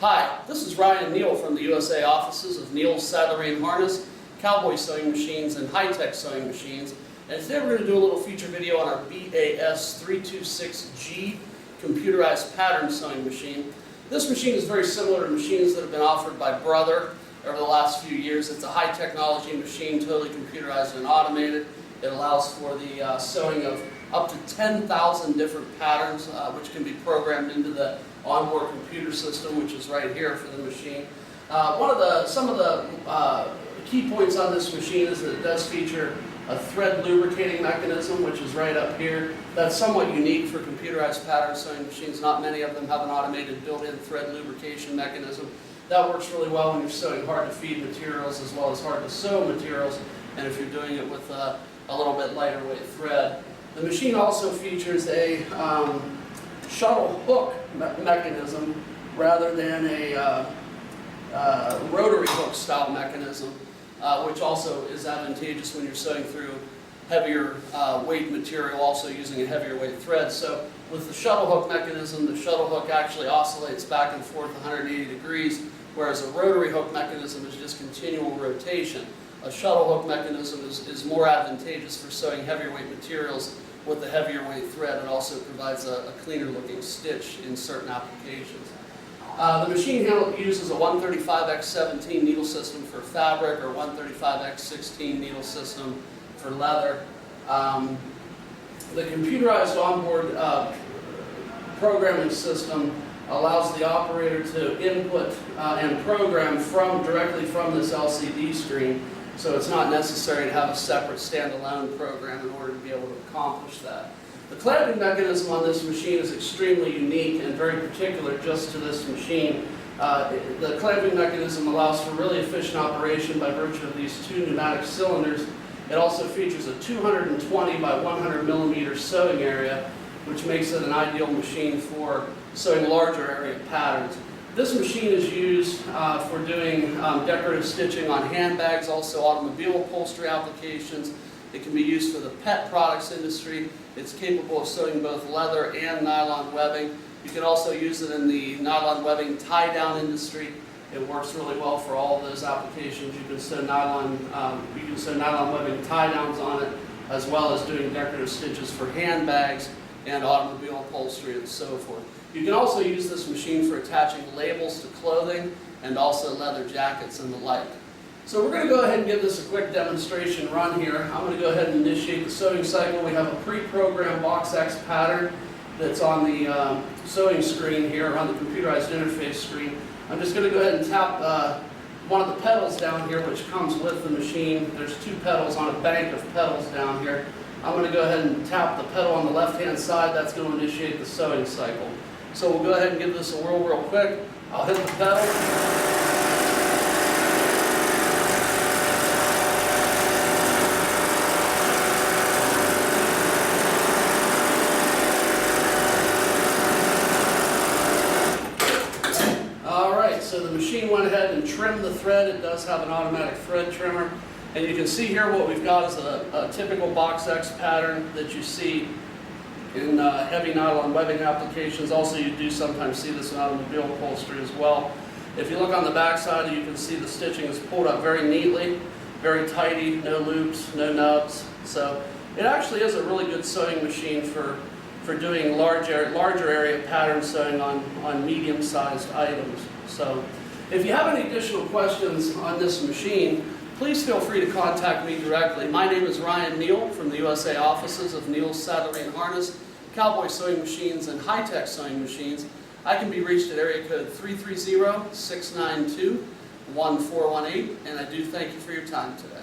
Hi, this is Ryan Neal from the USA offices of Neal's Saddlery and Harness, Cowboy Sewing Machines, and HighTex Sewing Machines. And today we're going to do a little feature video on our BAS-326G computerized pattern sewing machine. This machine is very similar to machines that have been offered by Brother over the last few years. It's a high technology machine, totally computerized and automated. It allows for the sewing of up to 10,000 different patterns, which can be programmed into the onboard computer system, which is right here for the machine. Some of the key points on this machine is that it does feature a thread lubricating mechanism, which is right up here. That's somewhat unique for computerized pattern sewing machines. Not many of them have an automated built-in thread lubrication mechanism. That works really well when you're sewing hard-to-feed materials as well as hard-to-sew materials, and if you're doing it with a little bit lighter weight thread. The machine also features a shuttle hook mechanism rather than a rotary hook style mechanism, which also is advantageous when you're sewing through heavier weight material, also using a heavier weight thread. So with the shuttle hook mechanism, the shuttle hook actually oscillates back and forth 180 degrees, whereas a rotary hook mechanism is just continual rotation. A shuttle hook mechanism is more advantageous for sewing heavier weight materials with a heavier weight thread. It also provides a cleaner looking stitch in certain applications. The machine uses a 135x17 needle system for fabric or 135x16 needle system for leather. The computerized onboard programming system allows the operator to input and program directly from this LCD screen. So it's not necessary to have a separate standalone program in order to be able to accomplish that. The clamping mechanism on this machine is extremely unique and very particular just to this machine. The clamping mechanism allows for really efficient operation by virtue of these two pneumatic cylinders. It also features a 220 by 100 millimeter sewing area, which makes it an ideal machine for sewing larger area patterns. This machine is used for doing decorative stitching on handbags, also automobile upholstery applications. It can be used for the pet products industry. It's capable of sewing both leather and nylon webbing. You can also use it in the nylon webbing tie-down industry. It works really well for all of those applications. You can sew nylon webbing tie-downs on it, as well as doing decorative stitches for handbags and automobile upholstery and so forth. You can also use this machine for attaching labels to clothing and also leather jackets and the like. So we're going to go ahead and give this a quick demonstration run here. I'm going to go ahead and initiate the sewing cycle. We have a pre-programmed box X pattern that's on the sewing screen here, on the computerized interface screen. I'm just going to go ahead and tap one of the pedals down here, which comes with the machine. There's two pedals on a bank of pedals down here. I'm going to go ahead and tap the pedal on the left-hand side. That's going to initiate the sewing cycle. So we'll go ahead and give this a whirl real quick. I'll hit the pedal. Alright, so the machine went ahead and trimmed the thread. It does have an automatic thread trimmer. And you can see here what we've got is a typical box X pattern that you see in heavy nylon webbing applications. Also, you do sometimes see this in automobile upholstery as well. If you look on the back side, you can see the stitching is pulled up very neatly, very tidy, no loops, no nubs. So it actually is a really good sewing machine for doing larger area pattern sewing on medium-sized items. So if you have any additional questions on this machine, please feel free to contact me directly. My name is Ryan Neal from the USA offices of Neal's Saddlery and Harness, Cowboy Sewing Machines, and HighTex Sewing Machines. I can be reached at area code 330-692-1418, and I do thank you for your time today.